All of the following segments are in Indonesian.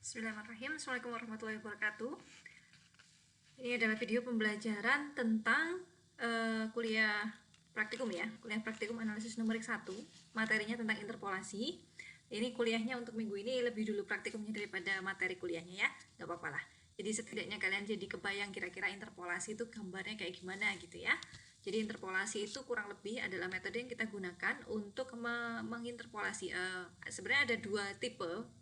Bismillahirrahmanirrahim. Assalamualaikum warahmatullahi wabarakatuh. Ini adalah video pembelajaran tentang kuliah praktikum ya, kuliah praktikum analisis numerik 1, materinya tentang interpolasi. Ini kuliahnya untuk minggu ini lebih dulu praktikumnya daripada materi kuliahnya ya, nggak apa-apa lah. Jadi setidaknya kalian jadi kebayang kira-kira interpolasi itu gambarnya kayak gimana gitu ya. Jadi interpolasi itu kurang lebih adalah metode yang kita gunakan untuk menginterpolasi. Sebenarnya ada dua tipe,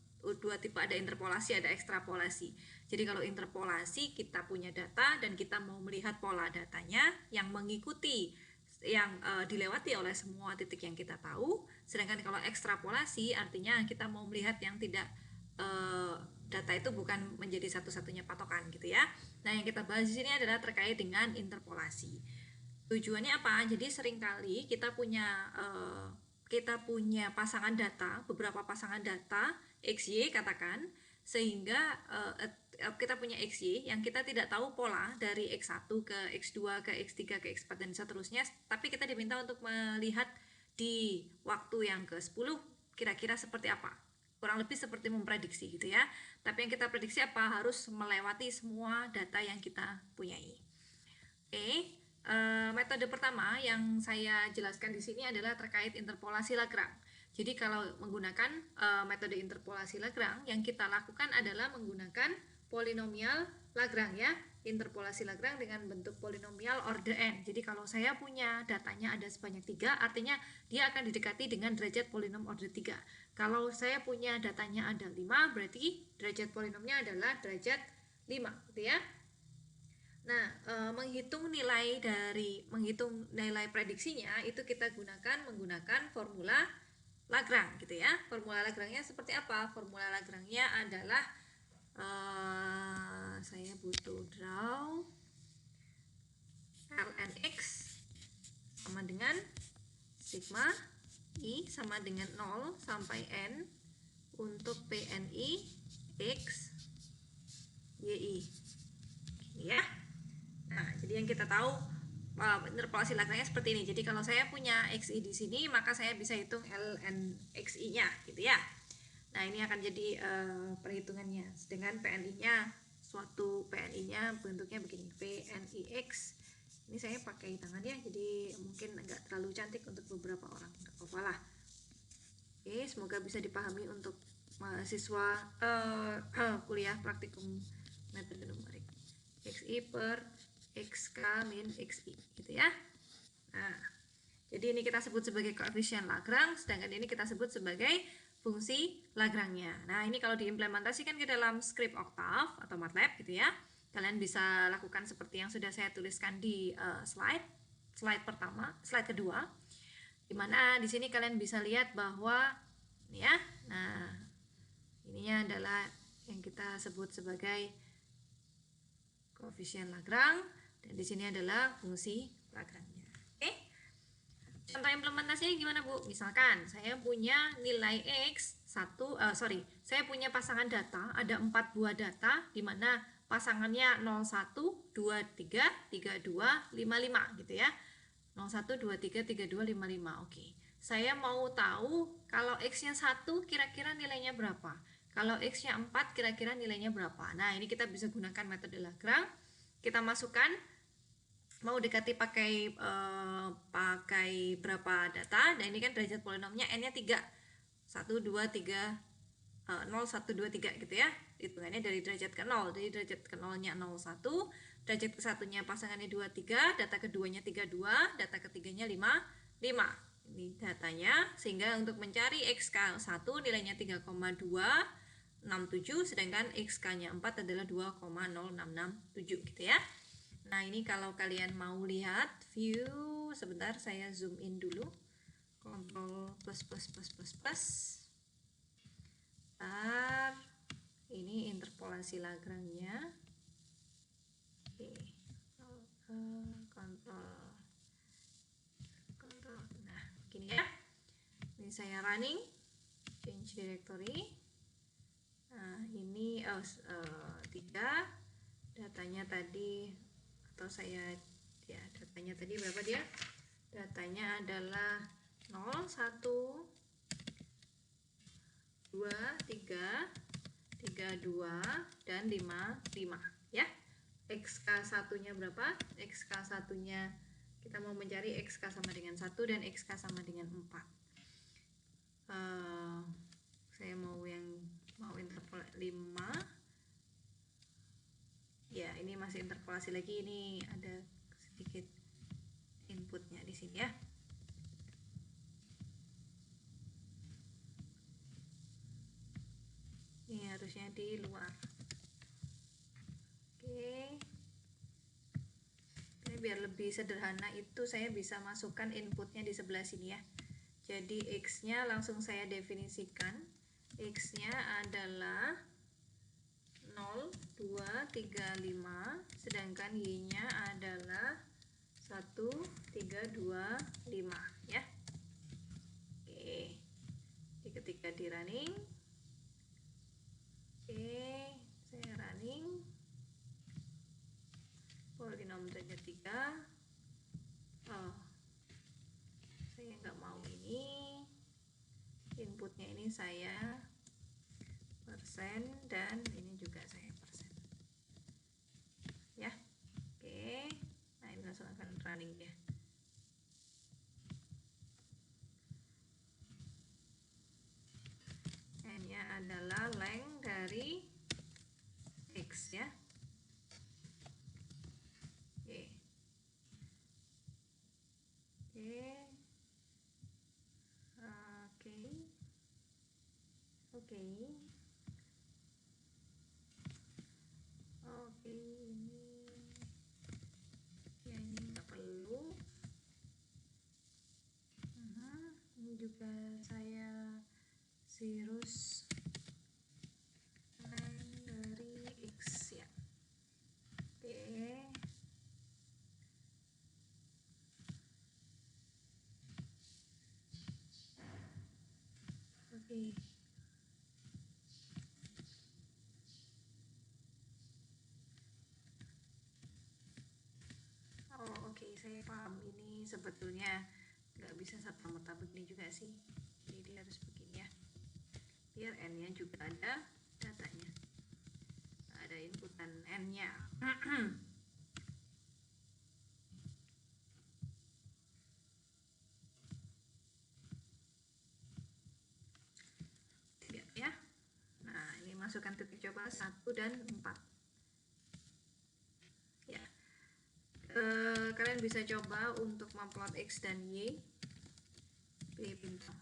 ada interpolasi, ada ekstrapolasi. Jadi kalau interpolasi kita punya data dan kita mau melihat pola datanya yang mengikuti yang dilewati oleh semua titik yang kita tahu. Sedangkan kalau ekstrapolasi artinya kita mau melihat yang tidak data itu bukan menjadi satu-satunya patokan gitu ya. Nah, yang kita bahas di sini adalah terkait dengan interpolasi. Tujuannya apa? Jadi seringkali kita punya pasangan data, beberapa pasangan data XY katakan, sehingga kita punya XY yang kita tidak tahu pola dari X1 ke X2 ke X3 ke X4 dan seterusnya, tapi kita diminta untuk melihat di waktu yang ke-10 kira-kira seperti apa. Kurang lebih seperti memprediksi gitu ya. Tapi yang kita prediksi apa? Harus melewati semua data yang kita punyai. Oke. Metode pertama yang saya jelaskan di sini adalah terkait interpolasi Lagrange. Jadi kalau menggunakan metode interpolasi Lagrange, yang kita lakukan adalah menggunakan polinomial Lagrange ya, interpolasi Lagrange dengan bentuk polinomial order n. Jadi kalau saya punya datanya ada sebanyak 3, artinya dia akan didekati dengan derajat polinom order 3. Kalau saya punya datanya ada 5, berarti derajat polinomnya adalah derajat 5, gitu ya. Nah, menghitung nilai prediksinya itu kita menggunakan formula Lagrange gitu ya. Formula Lagrange-nya seperti apa? Formula Lagrange-nya adalah saya butuh draw ln x sama dengan sigma i sama dengan 0 sampai n untuk PNI x yi ya. Nah, jadi yang kita tahu interpolasi Lagrange seperti ini. Jadi kalau saya punya XI di sini, maka saya bisa hitung ln XI-nya gitu ya. Nah, ini akan jadi perhitungannya. Sedangkan PNI-nya, suatu PNI-nya bentuknya begini, PNIX. Ini saya pakai tangan ya, jadi mungkin agak terlalu cantik untuk beberapa orang. Nggak apa-apa lah. Oke, semoga bisa dipahami untuk mahasiswa kuliah praktikum metode numerik. XI per XK min XI gitu ya. Nah, jadi ini kita sebut sebagai koefisien Lagrange, sedangkan ini kita sebut sebagai fungsi Lagrange-nya. Nah, ini kalau diimplementasikan ke dalam script Octave atau MATLAB gitu ya, kalian bisa lakukan seperti yang sudah saya tuliskan di slide kedua, dimana di sini kalian bisa lihat bahwa ini ya, nah ininya adalah yang kita sebut sebagai koefisien Lagrange dan di sini adalah fungsi Lagrange-nya. Oke. Contoh implementasinya gimana, Bu? Misalkan saya punya nilai X saya punya pasangan data, ada 4 buah data di mana pasangannya 01, 23, 32, 55 gitu ya. 01, 23, 32, 55. Oke. Saya mau tahu kalau X-nya 1 kira-kira nilainya berapa? Kalau X-nya 4 kira-kira nilainya berapa? Nah, ini kita bisa gunakan metode Lagrange. Kita masukkan mau dekati pakai berapa data. Nah, ini kan derajat polinomnya n-nya 3. 1 2 3 0 1 2 3 gitu ya. Hitungannya dari derajat ke 0. Jadi derajat ke 0-nya 01, derajat ke 1-nya pasangannya 23, data keduanya 32, data ketiganya 5. Ini datanya, sehingga untuk mencari XK1 nilainya 3,267, sedangkan XK-nya 4 adalah 2,0667 gitu ya. Nah, ini kalau kalian mau lihat view, sebentar saya zoom in dulu. Ctrl plus. Ini interpolasi Lagrange-nya. Oke. Ctrl. Nah, begini ya. Ini saya running change directory. Nah, ini 3 datanya tadi, atau datanya tadi berapa dia? Datanya adalah 0 1 2 3 32 dan 55 ya. XK1 nya berapa? XK1 nya kita mau mencari XK sama dengan 1 dan XK sama dengan 4. Saya mau interpol 5 ya. Ini masih interpolasi lagi, ini ada sedikit inputnya di sini ya. Ini harusnya di luar. Oke. Ini biar lebih sederhana itu saya bisa masukkan inputnya di sebelah sini ya. Jadi X-nya langsung saya definisikan. X-nya adalah 0, 2, 3, 5. Sedangkan Y-nya adalah 1, 3, 2, 5 ya. Oke. Jadi ketika di running, oke, saya running polinom derajat 3. Saya nggak mau ini, inputnya ini saya persen dan ini juga saya persen ya. Oke, nah ini langsung akan running ya. N-nya adalah length dari X ya. Oke. Oke, ini ya, ini nggak perlu. Ini juga saya zerus dari X ya. Oke. Oke, saya paham. Ini sebetulnya nggak bisa serta-merta begini juga sih. Jadi dia harus begini ya. Biar N-nya juga ada datanya. Ada inputan N-nya. Ya. Nah, ini masukkan titik coba 1 dan 4. Ya. Kalian bisa coba untuk memplot X dan Y. Pilih bintang.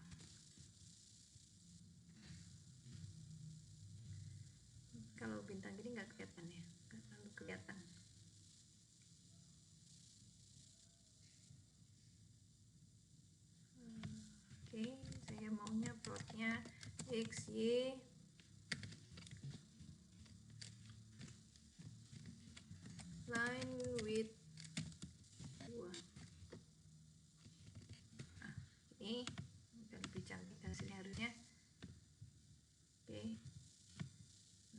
Kalau bintang gini nggak kelihatan ya, nggak terlalu kelihatan. Oke, saya maunya plotnya X, Y, line with 2. Nah, ini udah lebih cantik hasilnya harusnya. Oke.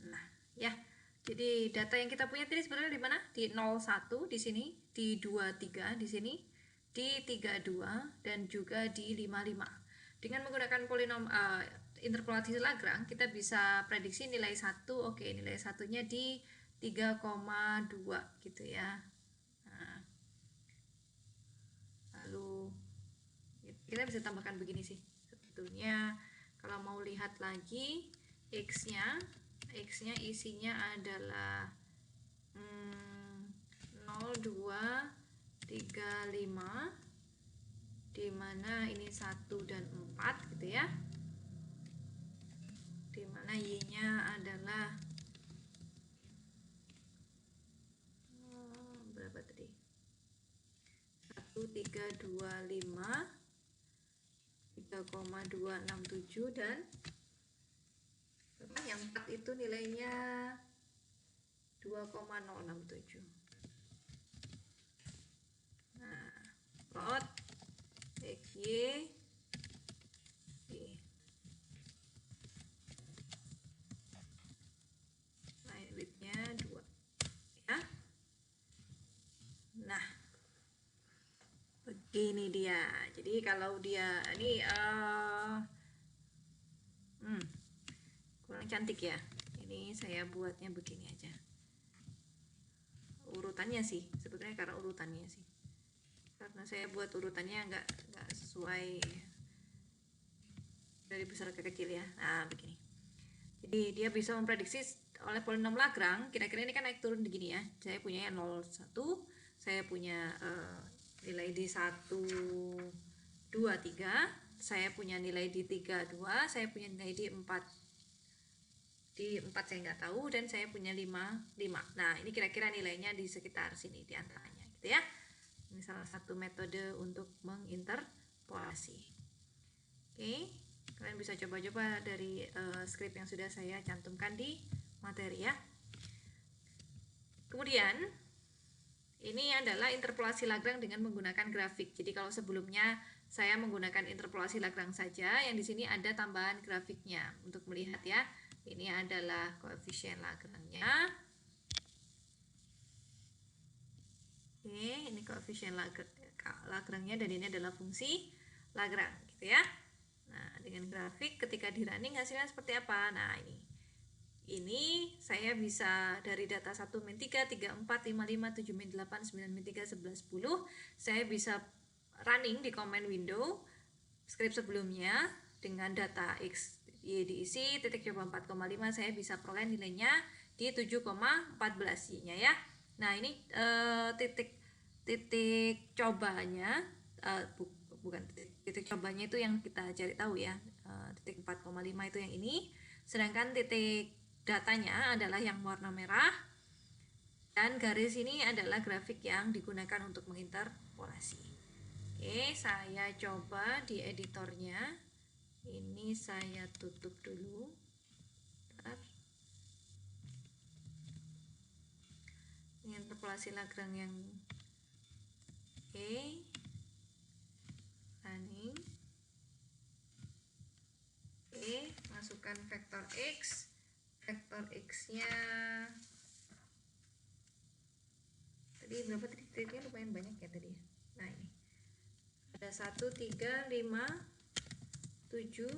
Nah, ya. Jadi data yang kita punya tadi sebenarnya di mana? Di 01 di sini, di 23 di sini, di 32 dan juga di 55. Dengan menggunakan polinom interpolasi Lagrange, kita bisa prediksi nilai 1. Oke, nilai satunya di 3,2 gitu ya. Nah, lalu kita bisa tambahkan begini sih. Sebetulnya kalau mau lihat lagi X-nya isinya adalah 0, 2, 3, 5, dimana ini 1 dan 4 gitu ya. Dimana Y-nya adalah berapa tadi? 1, 3, 2, 5, 3,267 dan yang 4 itu nilainya 2,067. Nah, plot XY line width-nya 2 ya. Nah, begini dia. Jadi kalau dia ini kurang cantik ya. ini saya buatnya begini aja. Urutannya sih, sebetulnya karena urutannya sih. Karena saya buat urutannya nggak sesuai dari besar ke kecil ya. Nah, begini. Jadi dia bisa memprediksi oleh polinom Lagrange, kira-kira ini kan naik turun begini ya. Saya punya 0, 1, saya punya nilai di 1, 2, 3, saya punya nilai di 3, 2, saya punya nilai di 4. Di 4 saya nggak tahu, dan saya punya 5, 5. Nah, ini kira-kira nilainya di sekitar sini di antaranya gitu ya. Ini salah satu metode untuk menginterpolasi. Oke, kalian bisa coba-coba dari skrip yang sudah saya cantumkan di materi ya. Kemudian ini adalah interpolasi Lagrange dengan menggunakan grafik. Jadi kalau sebelumnya saya menggunakan interpolasi Lagrange saja, yang di sini ada tambahan grafiknya untuk melihat ya. Ini adalah koefisien Lagrange-nya. Oke, ini koefisien Lagrange-nya, dan ini adalah fungsi Lagrange gitu ya. Nah, dengan grafik ketika di running hasilnya seperti apa? Nah, ini saya bisa dari data 1, min 3, 3, 4, 5, 5, 7, min 8, 9, min 3, 11, 10. Saya bisa running di command window skrip sebelumnya dengan data X, Y diisi, titik coba 4,5, saya bisa peroleh nilainya di 7,14 Y nya ya. Nah, ini titik cobanya, bukan titik cobanya itu yang kita cari tahu ya, titik 4,5 itu yang ini, sedangkan titik datanya adalah yang warna merah, dan garis ini adalah grafik yang digunakan untuk menginterpolasi. Oke, saya coba di editornya. Ini saya tutup dulu. Bentar. Ini interpolasi Lagrange yang running. Oke, masukkan vektor X. Vektor X-nya tadi berapa titiknya, lumayan banyak ya tadi. Nah, ini ada 1, 3, 5, 7,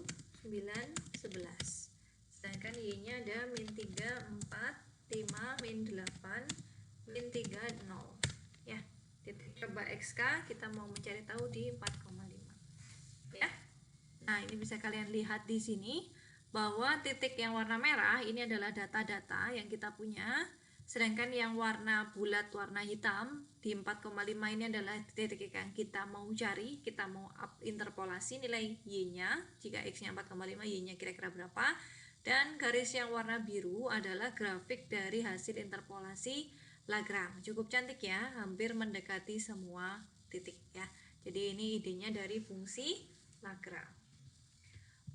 9, 11. Sedangkan Y-nya ada min 3, 4, 5, min 8, min 3, 0. Ya, titik coba XK kita mau mencari tahu di 4,5. Ya. Nah, ini bisa kalian lihat di sini bahwa titik yang warna merah ini adalah data-data yang kita punya, sedangkan yang warna bulat warna hitam di 4,5 ini adalah titik yang kita mau cari, kita mau interpolasi nilai Y-nya. Jika X-nya 4,5, Y-nya kira-kira berapa? Dan garis yang warna biru adalah grafik dari hasil interpolasi Lagrange. Cukup cantik ya, hampir mendekati semua titik ya. Jadi ini idenya dari fungsi Lagrange.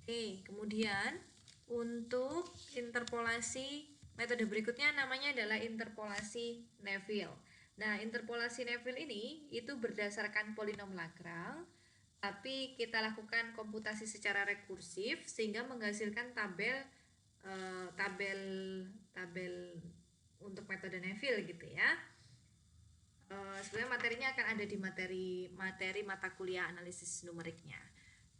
Oke, kemudian untuk interpolasi metode berikutnya namanya adalah interpolasi Neville. Nah, interpolasi Neville ini itu berdasarkan polinom Lagrange, tapi kita lakukan komputasi secara rekursif sehingga menghasilkan tabel untuk metode Neville gitu ya. Sebenarnya materinya akan ada di materi mata kuliah analisis numeriknya.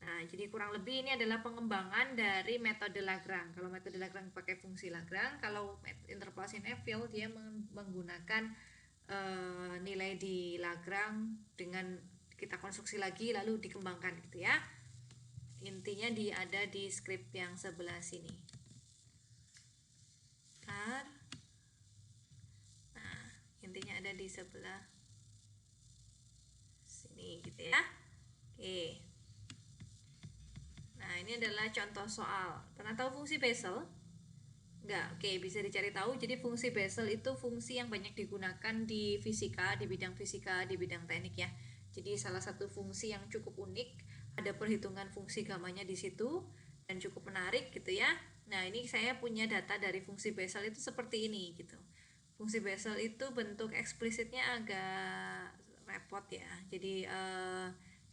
Nah, jadi kurang lebih ini adalah pengembangan dari metode Lagrange. Kalau metode Lagrange pakai fungsi Lagrange, kalau interpolasi Neville dia menggunakan nilai di Lagrange dengan kita konstruksi lagi lalu dikembangkan gitu ya. Intinya ada di skrip yang sebelah sini. Nah, intinya ada di sebelah sini gitu ya. Oke. Nah, ini adalah contoh soal. Pernah tahu fungsi Bessel? Enggak, oke, bisa dicari tahu. Jadi fungsi Bessel itu fungsi yang banyak digunakan di fisika, di bidang fisika, di bidang teknik ya. Jadi salah satu fungsi yang cukup unik, ada perhitungan fungsi gamanya di situ dan cukup menarik gitu ya. Nah, ini saya punya data dari fungsi Bessel itu seperti ini gitu. Fungsi Bessel itu bentuk eksplisitnya agak repot ya. Jadi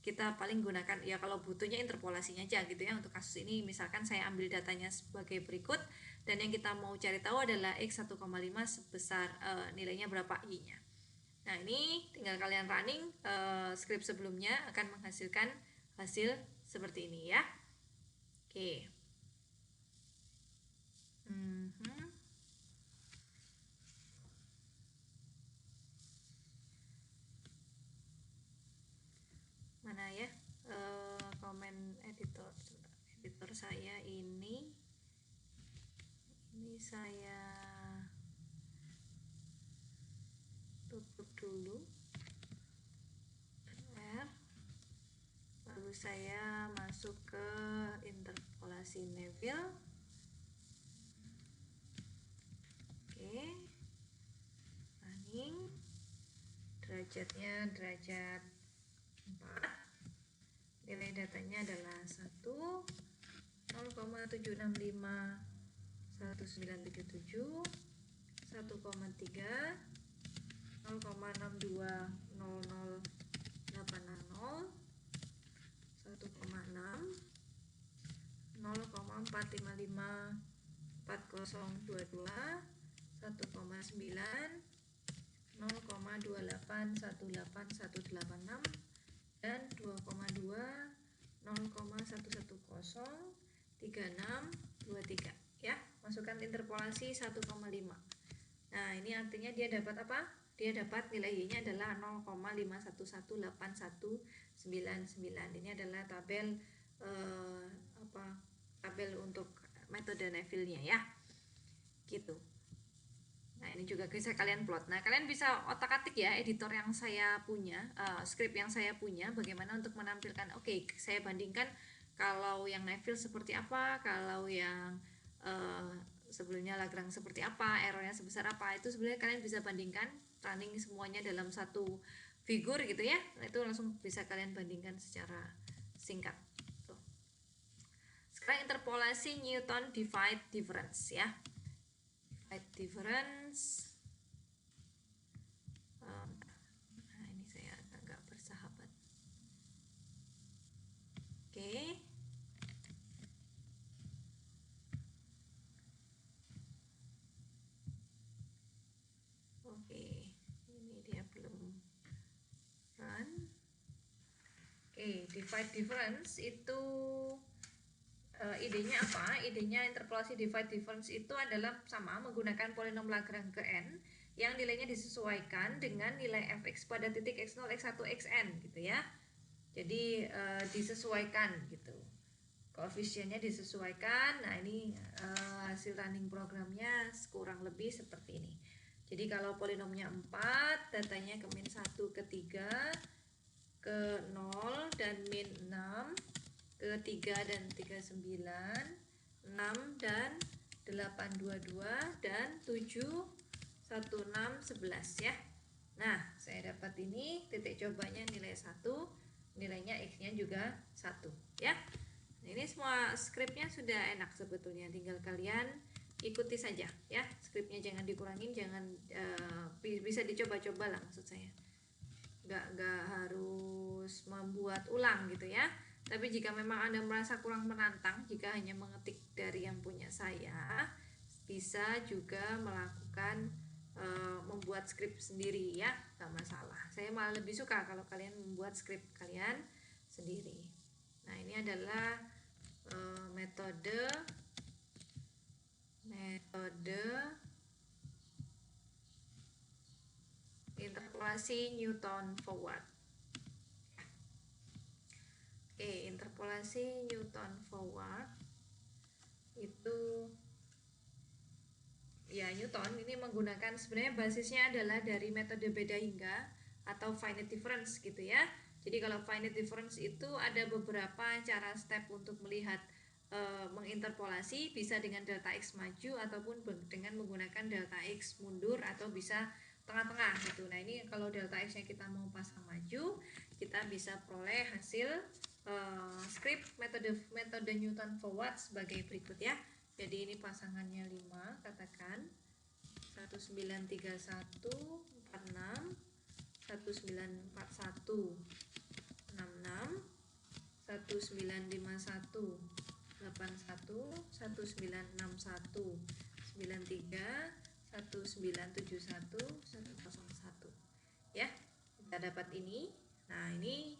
kita paling gunakan ya kalau butuhnya interpolasinya aja gitu ya. Untuk kasus ini misalkan saya ambil datanya sebagai berikut, dan yang kita mau cari tahu adalah X 1,5 sebesar nilainya berapa Y-nya. Nah, ini tinggal kalian running skrip sebelumnya akan menghasilkan hasil seperti ini ya. Oke. saya ini saya tutup dulu R, lalu saya masuk ke interpolasi Neville. Oke, running, derajatnya derajat 4, nilai datanya adalah 1, 0,765 1977, 1,3, 0,620080, 1,6, 0,455 4022, 1,9, 0,2818186, dan 2,2, 0,1103623 ya. Masukkan interpolasi 1,5. Nah, ini artinya dia dapat apa? Dia dapat nilai Y-nya adalah 0,518199. Ini adalah tabel tabel untuk metode Neville-nya ya. Gitu. Nah, ini juga bisa kalian plot. Nah, kalian bisa otak-atik ya editor yang saya punya, script yang saya punya, bagaimana untuk menampilkan. Oke, saya bandingkan kalau yang Neville seperti apa, kalau yang sebelumnya Lagrange seperti apa, errornya sebesar apa. Itu sebenarnya kalian bisa bandingkan, running semuanya dalam satu figur gitu ya. Nah, itu langsung bisa kalian bandingkan secara singkat. Tuh. Sekarang interpolasi Newton divide difference ya. Difference. Nah, ini saya agak bersahabat. Oke. Oke, ini dia belum run. Oke, divide difference itu idenya apa? Idenya interpolasi divide difference itu adalah sama, menggunakan polinom Lagrange ke n yang nilainya disesuaikan dengan nilai fx pada titik x0, x1, xn gitu ya. Jadi disesuaikan gitu. Koefisiennya disesuaikan. Nah, ini hasil running programnya kurang lebih seperti ini. Jadi kalau polinomnya 4, datanya ke min 1, ke 3, ke 0 dan min 6, ke 3 dan 39, 6 dan 822 dan 7 16 11 ya. Nah, saya dapat ini titik cobanya nilai 1, nilainya x-nya juga 1 ya. Nah, ini semua skripnya sudah enak sebetulnya, tinggal kalian ikuti saja ya. Skripnya jangan dikurangin, jangan bisa dicoba-coba lah maksud saya. Nggak harus membuat ulang gitu ya. Tapi jika memang Anda merasa kurang menantang, jika hanya mengetik dari yang punya saya, bisa juga melakukan membuat skrip sendiri ya, nggak masalah. Saya malah lebih suka kalau kalian membuat skrip kalian sendiri. Nah, ini adalah metode interpolasi Newton forward. Oke, interpolasi Newton forward itu ya, Newton ini menggunakan, sebenarnya basisnya adalah dari metode beda hingga atau finite difference gitu ya. Jadi kalau finite difference itu ada beberapa cara step untuk melihat menginterpolasi, bisa dengan delta x maju ataupun dengan menggunakan delta x mundur atau bisa tengah-tengah gitu. Nah, ini kalau delta x nya kita mau pasang maju, kita bisa peroleh hasil script metode Newton forward sebagai berikut ya. Jadi ini pasangannya 5, katakan 1931 46 1941 66 1951 81 1961 93 1971 101 ya. Kita dapat ini. Nah, ini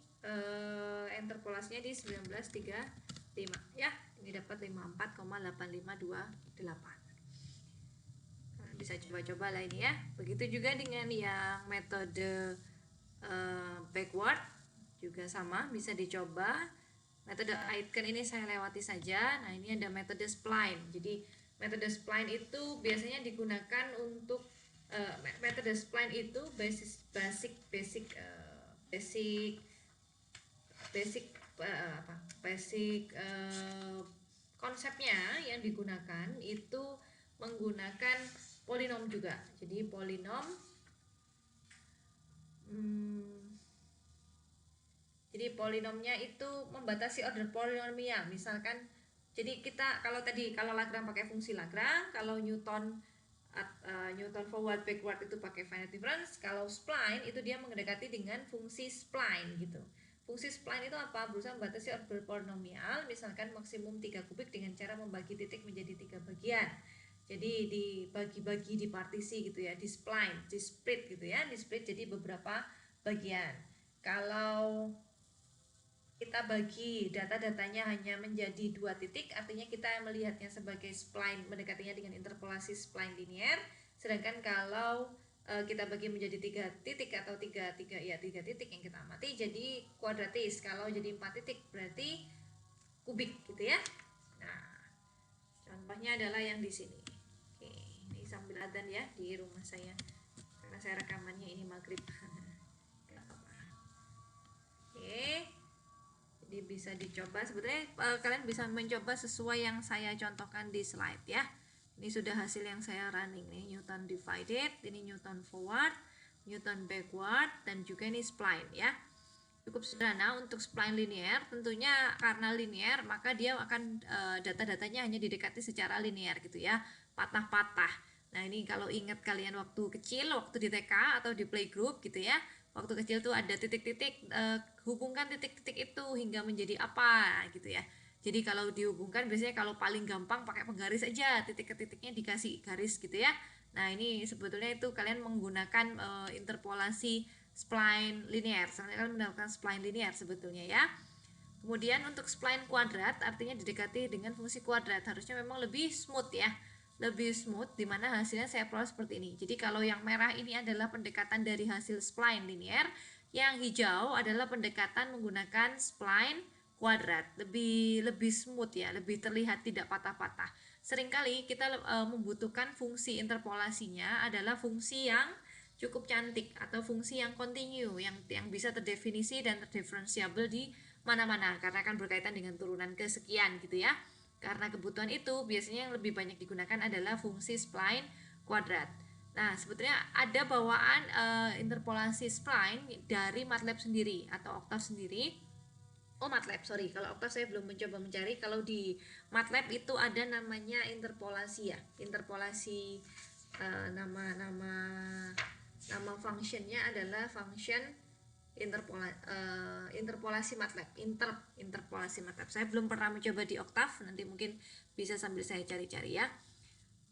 interpolasinya di 1935 ya. Ini dapat 54,8528. Bisa coba-coba lah ini ya. Begitu juga dengan yang metode backward juga sama, bisa dicoba. Metode Aitken ini saya lewati saja. Nah, ini ada metode spline. Jadi metode spline itu biasanya digunakan untuk metode spline itu basic konsepnya yang digunakan itu menggunakan polinom juga. Jadi polinom jadi polinomnya itu membatasi order polinomial. Misalkan, jadi kita kalau Lagrange pakai fungsi Lagrange, kalau Newton forward backward itu pakai finite difference, kalau spline itu dia mendekati dengan fungsi spline gitu. Fungsi spline itu apa? Berusaha membatasi order polinomial, misalkan maksimum 3 kubik dengan cara membagi titik menjadi 3 bagian. Jadi dibagi-bagi, di partisi gitu ya, di spline, di split gitu ya, di split jadi beberapa bagian. Kalau kita bagi data-datanya hanya menjadi 2 titik, artinya kita melihatnya sebagai spline, mendekatinya dengan interpolasi spline linear. Sedangkan kalau kita bagi menjadi 3 titik atau 3 titik yang kita amati jadi kuadratis. Kalau jadi 4 titik berarti kubik gitu ya. Nah, contohnya adalah yang di sini. Oke, ini sambil adzan ya di rumah saya, karena saya rekamannya ini maghrib. Oke, jadi bisa dicoba. Sebetulnya kalian bisa mencoba sesuai yang saya contohkan di slide ya. Ini sudah hasil yang saya running nih, Newton divided, ini Newton forward, Newton backward, dan juga ini spline ya. Cukup sederhana untuk spline linear. Tentunya karena linear maka dia akan data-datanya hanya didekati secara linear gitu ya, patah-patah. Nah, ini kalau ingat kalian waktu kecil, waktu di TK atau di playgroup gitu ya, waktu kecil tuh ada titik-titik, hubungkan titik-titik itu hingga menjadi apa gitu ya. Jadi kalau dihubungkan biasanya kalau paling gampang pakai penggaris aja, titik ke titiknya dikasih garis gitu ya. Nah, ini sebetulnya itu kalian menggunakan interpolasi spline linear. Sebenarnya kalian mendapatkan spline linear sebetulnya ya. Kemudian untuk spline kuadrat artinya didekati dengan fungsi kuadrat, harusnya memang lebih smooth ya, lebih smooth, dimana hasilnya saya peroleh seperti ini. Jadi kalau yang merah ini adalah pendekatan dari hasil spline linear, yang hijau adalah pendekatan menggunakan spline kuadrat, lebih smooth ya, lebih terlihat tidak patah-patah. Seringkali kita membutuhkan fungsi interpolasinya adalah fungsi yang cukup cantik atau fungsi yang kontinu, yang bisa terdefinisi dan terdiferensiable di mana-mana, karena akan berkaitan dengan turunan kesekian gitu ya. Karena kebutuhan itu biasanya yang lebih banyak digunakan adalah fungsi spline kuadrat. Nah, sebetulnya ada bawaan interpolasi spline dari MATLAB sendiri atau Octave sendiri. MATLAB, sorry, kalau Octave saya belum mencoba mencari. Kalau di MATLAB itu ada namanya interpolasi ya, interpolasi, nama functionnya adalah function interpolasi MATLAB, interpolasi MATLAB. Saya belum pernah mencoba di Octave, nanti mungkin bisa sambil saya cari-cari ya.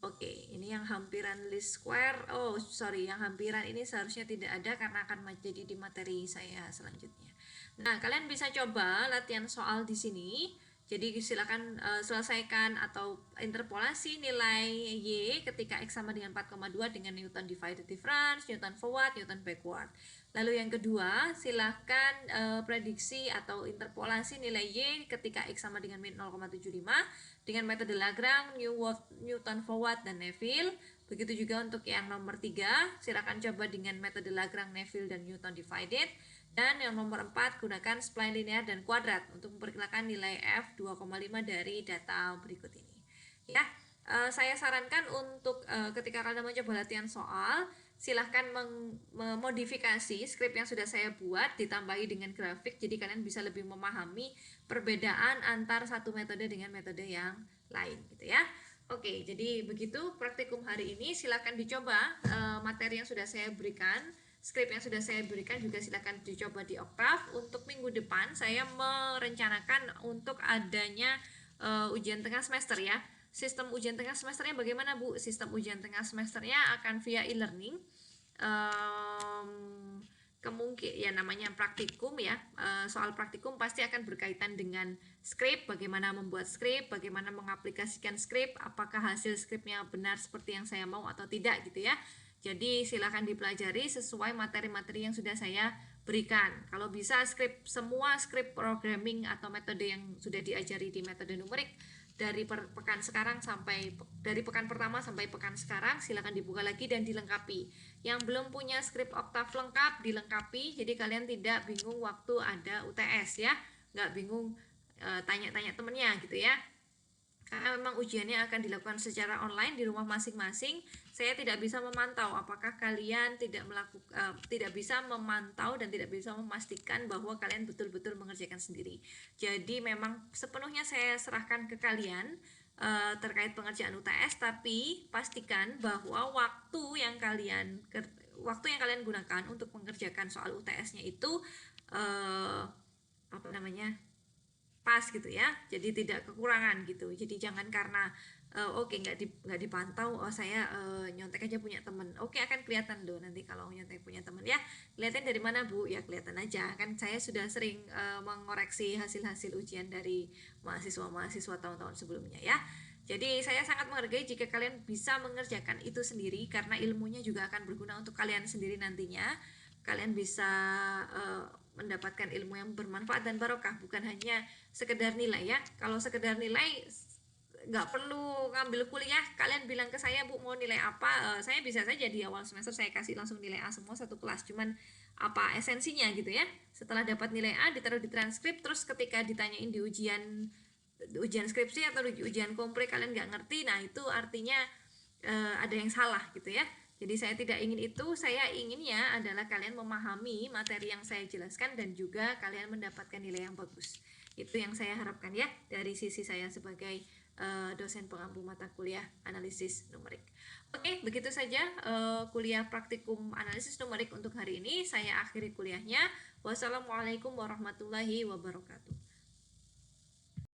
Oke, ini yang hampiran least square. Oh, sorry, yang hampiran ini seharusnya tidak ada karena akan jadi di materi saya selanjutnya. Nah, kalian bisa coba latihan soal di sini. Jadi silakan selesaikan atau interpolasi nilai Y ketika X sama dengan 4,2 dengan Newton divided difference, Newton forward, Newton backward. Lalu yang kedua, silakan prediksi atau interpolasi nilai Y ketika X sama dengan min 0,75 dengan metode Lagrange, Newton forward, dan Neville. Begitu juga untuk yang nomor 3, silakan coba dengan metode Lagrange, Neville, dan Newton divided. Dan yang nomor 4, gunakan spline linear dan kuadrat untuk memperkirakan nilai F 2,5 dari data berikut ini. Ya, saya sarankan untuk ketika kalian mencoba latihan soal, silahkan memodifikasi skrip yang sudah saya buat, ditambahi dengan grafik, jadi kalian bisa lebih memahami perbedaan antar satu metode dengan metode yang lain gitu ya. Oke, jadi begitu praktikum hari ini. Silahkan dicoba materi yang sudah saya berikan, skrip yang sudah saya berikan juga silahkan dicoba di Octave. Untuk minggu depan saya merencanakan untuk adanya ujian tengah semester ya. Sistem ujian tengah semesternya bagaimana Bu? Sistem ujian tengah semesternya akan via e-learning. Kemungkinan ya namanya praktikum ya, soal praktikum pasti akan berkaitan dengan skrip, bagaimana membuat skrip, bagaimana mengaplikasikan skrip, apakah hasil skripnya benar seperti yang saya mau atau tidak gitu ya. Jadi silakan dipelajari sesuai materi-materi yang sudah saya berikan. Kalau bisa semua skrip programming atau metode yang sudah diajari di metode numerik dari pekan sekarang sampai dari pekan pertama sampai pekan sekarang silakan dibuka lagi dan dilengkapi. Yang belum punya skrip oktav lengkap dilengkapi, jadi kalian tidak bingung waktu ada UTS ya, nggak bingung tanya-tanya temennya gitu ya. Karena memang ujiannya akan dilakukan secara online di rumah masing-masing, saya tidak bisa memantau apakah kalian tidak bisa memantau dan tidak bisa memastikan bahwa kalian betul-betul mengerjakan sendiri. Jadi memang sepenuhnya saya serahkan ke kalian terkait pengerjaan UTS, tapi pastikan bahwa waktu yang kalian gunakan untuk mengerjakan soal UTS-nya itu pas gitu ya, jadi tidak kekurangan gitu. Jadi jangan karena oke nggak dipantau, saya nyontek aja punya temen, oke akan kelihatan loh nanti kalau nyontek punya temen ya. Kelihatan dari mana Bu? Ya kelihatan aja kan, saya sudah sering mengoreksi hasil-hasil ujian dari mahasiswa tahun-tahun sebelumnya ya. Jadi saya sangat menghargai jika kalian bisa mengerjakan itu sendiri, karena ilmunya juga akan berguna untuk kalian sendiri nantinya. Kalian bisa mendapatkan ilmu yang bermanfaat dan barokah, bukan hanya sekedar nilai ya. Kalau sekedar nilai nggak perlu ngambil kuliah, kalian bilang ke saya Bu mau nilai apa, saya bisa saja di awal semester saya kasih langsung nilai A semua satu kelas, cuman apa esensinya gitu ya. Setelah dapat nilai A ditaruh di transkrip, terus ketika ditanyain di ujian skripsi atau ujian kompre kalian nggak ngerti, nah itu artinya ada yang salah gitu ya. Jadi saya tidak ingin itu, saya inginnya adalah kalian memahami materi yang saya jelaskan dan juga kalian mendapatkan nilai yang bagus. Itu yang saya harapkan ya dari sisi saya sebagai dosen pengampu mata kuliah analisis numerik. Oke, begitu saja kuliah praktikum analisis numerik untuk hari ini. Saya akhiri kuliahnya. Wassalamualaikum warahmatullahi wabarakatuh.